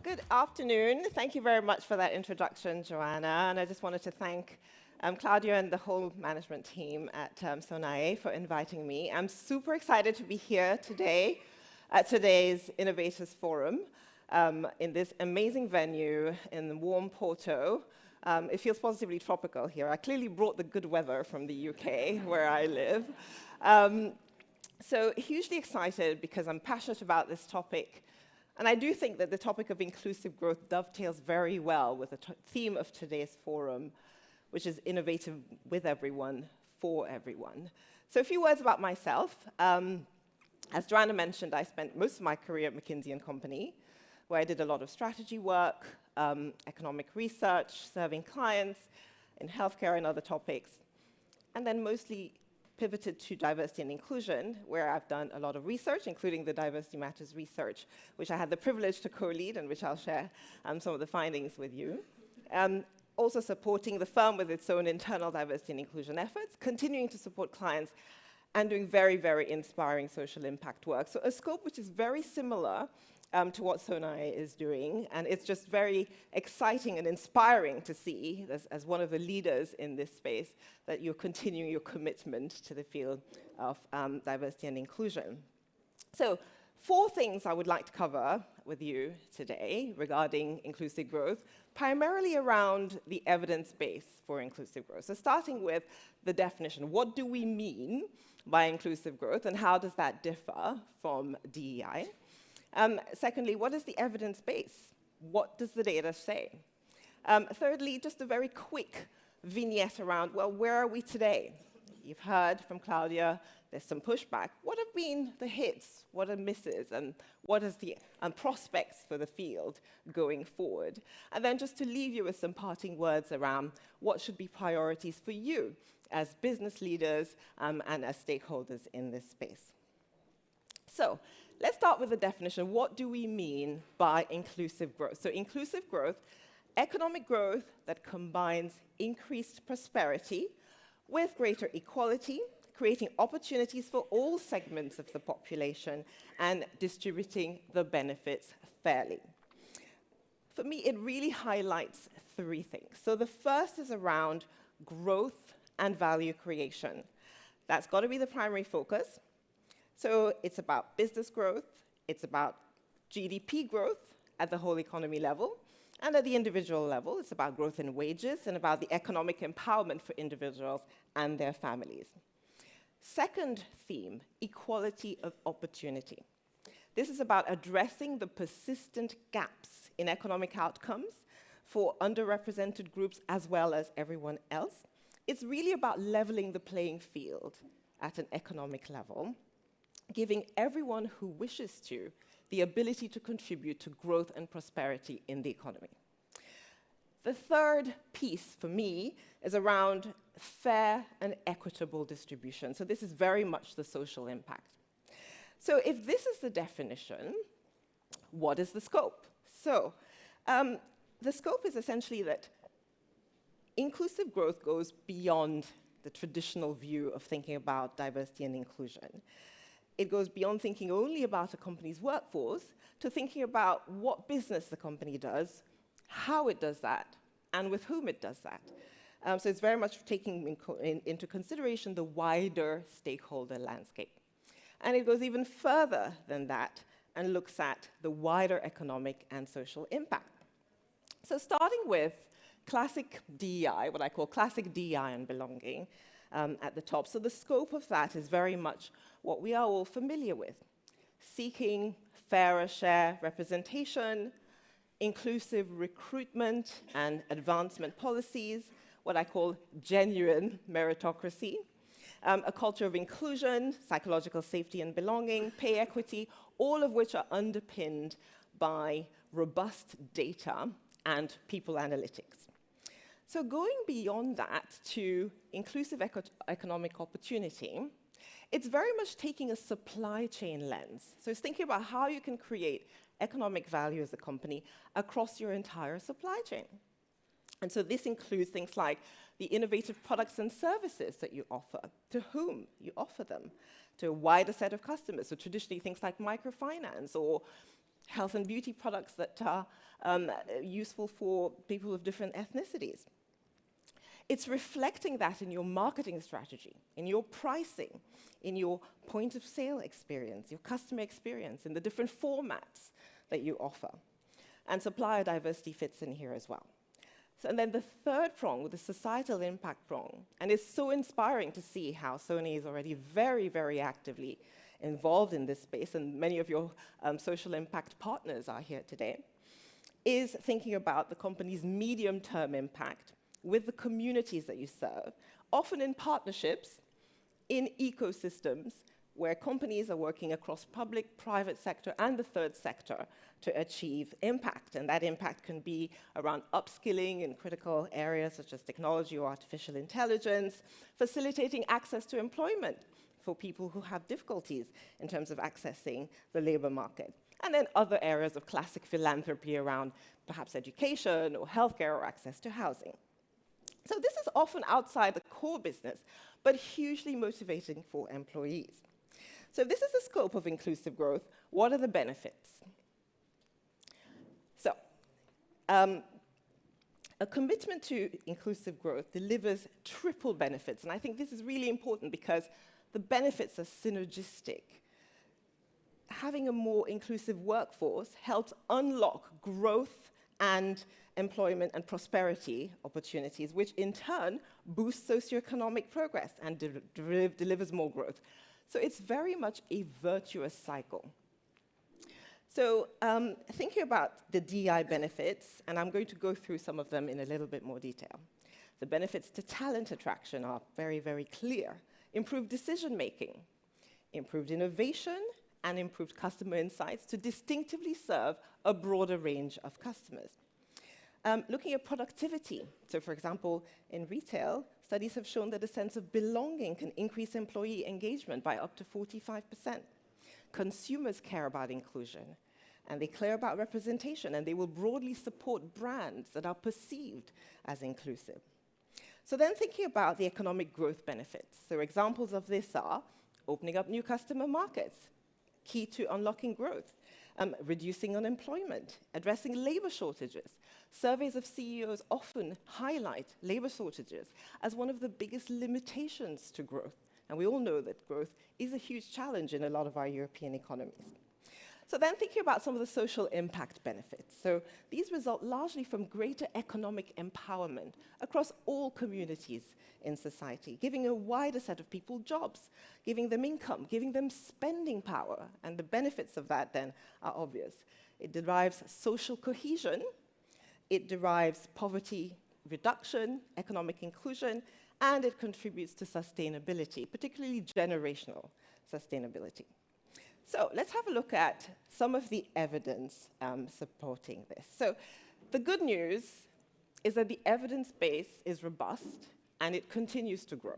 Good afternoon. Thank you very much for that introduction, Joanna. And I just wanted to thank Claudia and the whole management team at Sonae for inviting me. I'm super excited to be here today at today's Innovators Forum in this amazing venue in warm Porto. It feels positively tropical here. I clearly brought the good weather from the UK, where I live. So hugely excited because I'm passionate about this topic. And I do think that the topic of inclusive growth dovetails very well with the theme of today's forum, which is innovative with everyone, for everyone. So a few words about myself. As Joanna mentioned, I spent most of my career at McKinsey & Company, where I did a lot of strategy work, economic research, serving clients in healthcare and other topics, and then mostly pivoted to diversity and inclusion, where I've done a lot of research, including the Diversity Matters research, which I had the privilege to co-lead and which I'll share some of the findings with you. Also supporting the firm with its own internal diversity and inclusion efforts, continuing to support clients, and doing very, very inspiring social impact work. So a scope which is very similar to what Sonae is doing, and it's just very exciting and inspiring to see, as one of the leaders in this space, that you're continuing your commitment to the field of diversity and inclusion. So 4 things I would like to cover with you today regarding inclusive growth, primarily around the evidence base for inclusive growth. So starting with the definition, what do we mean by inclusive growth, and how does that differ from DE&I? Secondly, what is the evidence base? What does the data say? Thirdly, just a very quick vignette around, well, where are we today? You've heard from Claudia, there's some pushback. What have been the hits? What are misses? And what is the prospects for the field going forward? And then just to leave you with some parting words around what should be priorities for you as business leaders and as stakeholders in this space. So let's start with the definition. What do we mean by inclusive growth? So inclusive growth, economic growth that combines increased prosperity with greater equality, creating opportunities for all segments of the population and distributing the benefits fairly. For me, it really highlights 3 things. So the first is around growth and value creation. That's got to be the primary focus. So it's about business growth, it's about GDP growth at the whole economy level, and at the individual level, it's about growth in wages and about the economic empowerment for individuals and their families. Second theme, equality of opportunity. This is about addressing the persistent gaps in economic outcomes for underrepresented groups as well as everyone else. It's really about leveling the playing field at an economic level, giving everyone who wishes to the ability to contribute to growth and prosperity in the economy. The third piece for me is around fair and equitable distribution. So this is very much the social impact. So if this is the definition, what is the scope? So the scope is essentially that inclusive growth goes beyond the traditional view of thinking about diversity and inclusion. It goes beyond thinking only about a company's workforce to thinking about what business the company does, how it does that, and with whom it does that. So it's very much taking into consideration the wider stakeholder landscape. And it goes even further than that and looks at the wider economic and social impact. So starting with classic DEI, what I call classic DEI and belonging, at the top. So the scope of that is very much what we are all familiar with. Seeking fairer share representation, inclusive recruitment and advancement policies, what I call genuine meritocracy, a culture of inclusion, psychological safety and belonging, pay equity, all of which are underpinned by robust data and people analytics. So going beyond that to inclusive economic opportunity, it's very much taking a supply chain lens. So it's thinking about how you can create economic value as a company across your entire supply chain. And so this includes things like the innovative products and services that you offer, to whom you offer them, to a wider set of customers. So traditionally things like microfinance or health and beauty products that are useful for people of different ethnicities. It's reflecting that in your marketing strategy, in your pricing, in your point of sale experience, your customer experience, in the different formats that you offer. And supplier diversity fits in here as well. So, and then the third prong, the societal impact prong, and it's so inspiring to see how Sonae is already very, very actively involved in this space, and many of your social impact partners are here today, is thinking about the company's medium-term impact with the communities that you serve, often in partnerships, in ecosystems, where companies are working across public, private sector, and the third sector to achieve impact. And that impact can be around upskilling in critical areas such as technology or artificial intelligence, facilitating access to employment for people who have difficulties in terms of accessing the labor market. And then other areas of classic philanthropy around perhaps education or healthcare or access to housing. So this is often outside the core business, but hugely motivating for employees. So if this is the scope of inclusive growth, what are the benefits? So a commitment to inclusive growth delivers triple benefits, and I think this is really important because the benefits are synergistic. Having a more inclusive workforce helps unlock growth and employment and prosperity opportunities, which in turn boosts socioeconomic progress and delivers more growth. So it's very much a virtuous cycle. So thinking about the DEI benefits, and I'm going to go through some of them in a little bit more detail. The benefits to talent attraction are very, very clear. Improved decision-making, improved innovation, and improved customer insights to distinctively serve a broader range of customers. Looking at productivity, so for example, in retail, studies have shown that a sense of belonging can increase employee engagement by up to 45%. Consumers care about inclusion, and they care about representation, and they will broadly support brands that are perceived as inclusive. So then thinking about the economic growth benefits. So examples of this are opening up new customer markets, key to unlocking growth, reducing unemployment, addressing labor shortages. Surveys of CEOs often highlight labor shortages as one of the biggest limitations to growth. And we all know that growth is a huge challenge in a lot of our European economies. So then thinking about some of the social impact benefits. So these result largely from greater economic empowerment across all communities in society, giving a wider set of people jobs, giving them income, giving them spending power. And the benefits of that then are obvious. It derives social cohesion, it derives poverty reduction, economic inclusion, and it contributes to sustainability, particularly generational sustainability. So let's have a look at some of the evidence supporting this. So the good news is that the evidence base is robust and it continues to grow.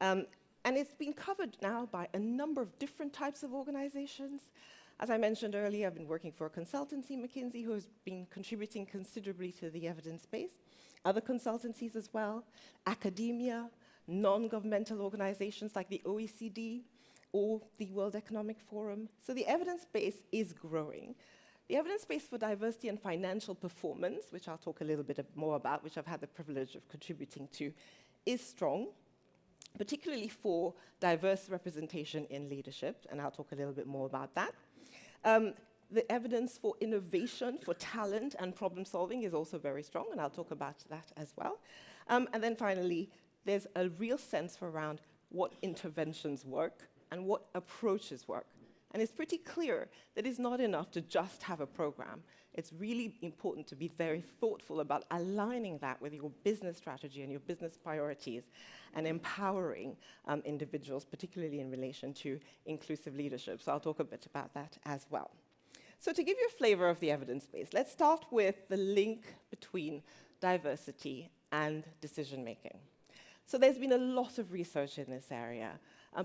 And it's been covered now by a number of different types of organizations. As I mentioned earlier, I've been working for a consultancy, McKinsey, who has been contributing considerably to the evidence base. Other consultancies as well, academia, non-governmental organizations like the OECD, or the World Economic Forum. So the evidence base is growing. The evidence base for diversity and financial performance, which I'll talk a little bit more about, which I've had the privilege of contributing to, is strong, particularly for diverse representation in leadership, and I'll talk a little bit more about that. The evidence for innovation, for talent and problem solving is also very strong, and I'll talk about that as well. And then finally, there's a real sense for around what interventions work and what approaches work. And it's pretty clear that it's not enough to just have a program. It's really important to be very thoughtful about aligning that with your business strategy and your business priorities and empowering individuals, particularly in relation to inclusive leadership. So I'll talk a bit about that as well. So to give you a flavor of the evidence base, let's start with the link between diversity and decision making. So there's been a lot of research in this area,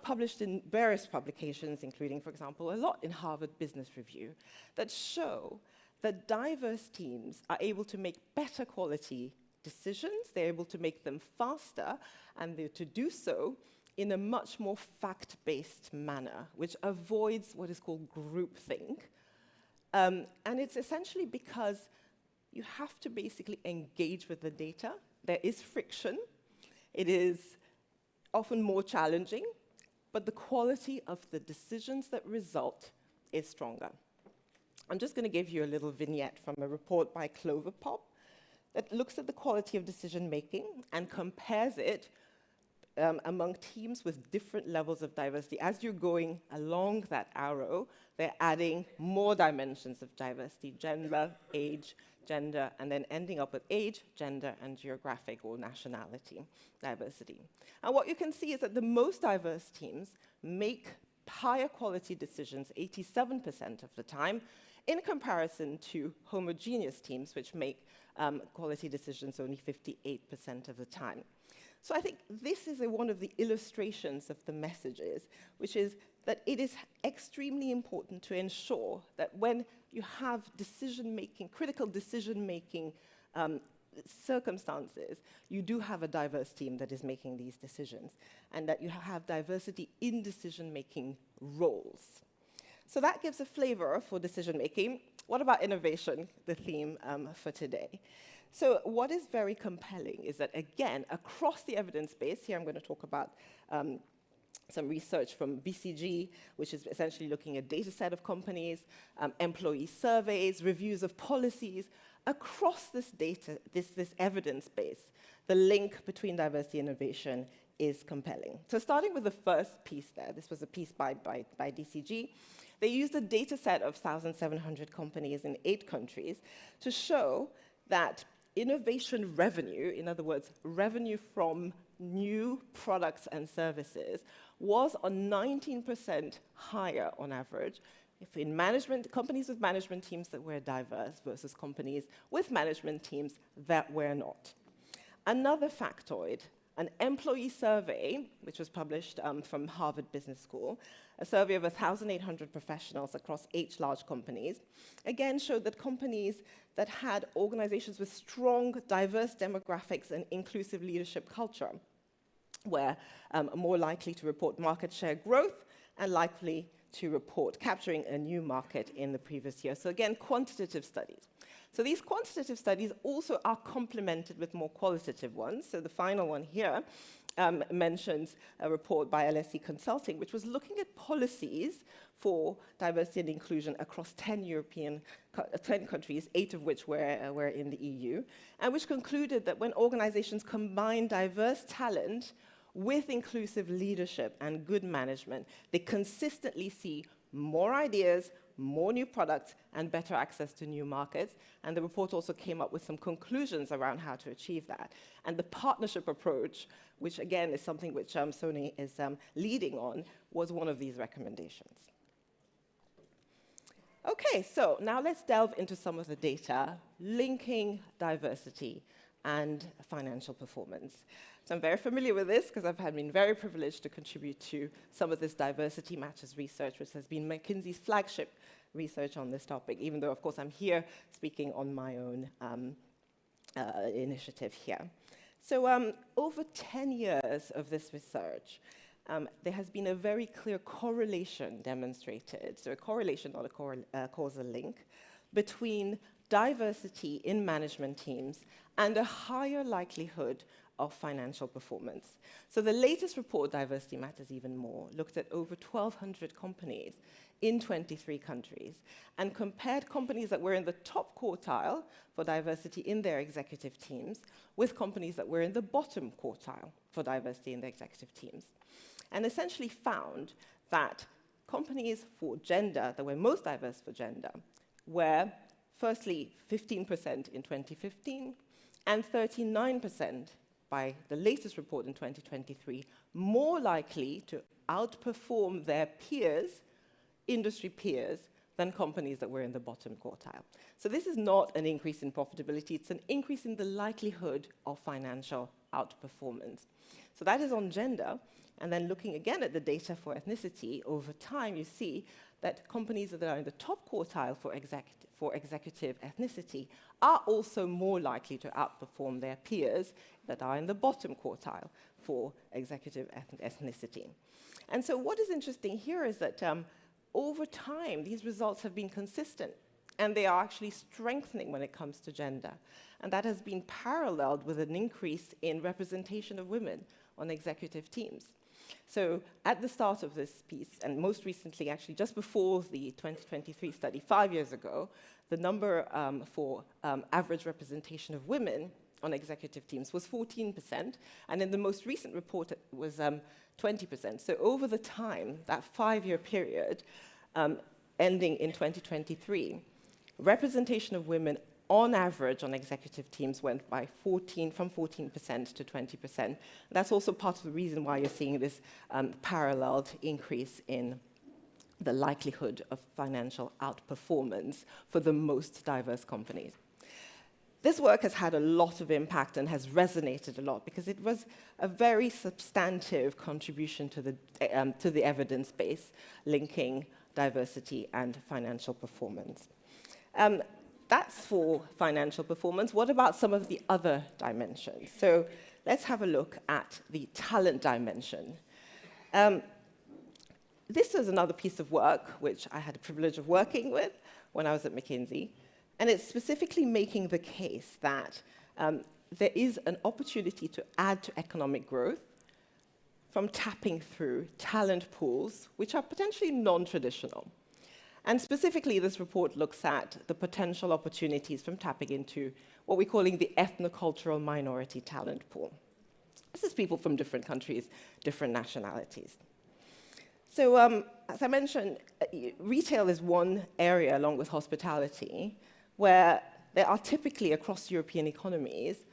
published in various publications, including, for example, a lot in Harvard Business Review, that show that diverse teams are able to make better quality decisions, they're able to make them faster, and they're to do so in a much more fact-based manner, which avoids what is called groupthink, And it's essentially because you have to basically engage with the data. There is friction. It is often more challenging, but the quality of the decisions that result is stronger. I'm just going to give you a little vignette from a report by Cloverpop that looks at the quality of decision-making and compares it among teams with different levels of diversity. As you're going along that arrow, they're adding more dimensions of diversity: gender, age, gender, and then ending up with age, gender, and geographic or nationality diversity. And what you can see is that the most diverse teams make higher quality decisions 87% of the time, in comparison to homogeneous teams, which make quality decisions only 58% of the time. So I think this is one of the illustrations of the messages, which is that it is extremely important to ensure that when you have decision-making, critical decision-making circumstances, you do have a diverse team that is making these decisions, and that you have diversity in decision-making roles. So that gives a flavor for decision-making. What about innovation, the theme for today? So what is very compelling is that, again, across the evidence base, here I'm going to talk about some research from BCG, which is essentially looking at data set of companies, employee surveys, reviews of policies. Across this data, this evidence base, the link between diversity and innovation is compelling. So starting with the first piece there, this was a piece by DCG. They used a data set of 1,700 companies in 8 countries to show that innovation revenue, in other words, revenue from new products and services, was on 19% higher on average if in companies with management teams that were diverse versus companies with management teams that were not. Another factoid, an employee survey, which was published from Harvard Business School, a survey of 1,800 professionals across 8 large companies, again showed that companies that had organizations with strong, diverse demographics and inclusive leadership culture were more likely to report market share growth and likely to report capturing a new market in the previous year. So again, quantitative studies. So these quantitative studies also are complemented with more qualitative ones. So the final one here mentions a report by LSE Consulting, which was looking at policies for diversity and inclusion across 10 countries, 8 of which were in the EU, and which concluded that when organizations combine diverse talent with inclusive leadership and good management, they consistently see more ideas, more new products, and better access to new markets. And the report also came up with some conclusions around how to achieve that. And the partnership approach, which again is something which Sonae is leading on, was one of these recommendations. Okay, so now let's delve into some of the data linking diversity and financial performance. So I'm very familiar with this because I've been very privileged to contribute to some of this diversity matters research, which has been McKinsey's flagship research on this topic, even though, of course, I'm here speaking on my own initiative here. So over 10 years of this research, there has been a very clear correlation demonstrated, so a correlation, not a causal link, between diversity in management teams and a higher likelihood of financial performance. So the latest report, Diversity Matters Even More, looked at over 1,200 companies in 23 countries and compared companies that were in the top quartile for diversity in their executive teams with companies that were in the bottom quartile for diversity in their executive teams. And essentially found that companies for gender, that were most diverse for gender, were firstly 15% in 2015 and 39% by the latest report in 2023, more likely to outperform their peers, industry peers, than companies that were in the bottom quartile. So this is not an increase in profitability, it's an increase in the likelihood of financial outperformance. So that is on gender, and then looking again at the data for ethnicity, over time you see that companies that are in the top quartile for executive ethnicity are also more likely to outperform their peers that are in the bottom quartile for executive ethnicity. And so what is interesting here is that over time, these results have been consistent and they are actually strengthening when it comes to gender. And that has been paralleled with an increase in representation of women on executive teams. So at the start of this piece, and most recently, actually just before the 2023 study, 5 years ago, the number for average representation of women on executive teams was 14%, and in the most recent report it was 20%. So over the time, that 5-year period, ending in 2023, representation of women on average on executive teams went from 14% to 20%. That's also part of the reason why you're seeing this paralleled increase in the likelihood of financial outperformance for the most diverse companies. This work has had a lot of impact and has resonated a lot because it was a very substantive contribution to the evidence base linking diversity and financial performance. That's for financial performance. What about some of the other dimensions? So let's have a look at the talent dimension. This is another piece of work which I had the privilege of working with when I was at McKinsey, and it's specifically making the case that there is an opportunity to add to economic growth from tapping through talent pools which are potentially non-traditional. And specifically, this report looks at the potential opportunities from tapping into what we're calling the ethnocultural minority talent pool. This is people from different countries, different nationalities. So, as I mentioned, retail is one area, along with hospitality, where there are typically, across European economies,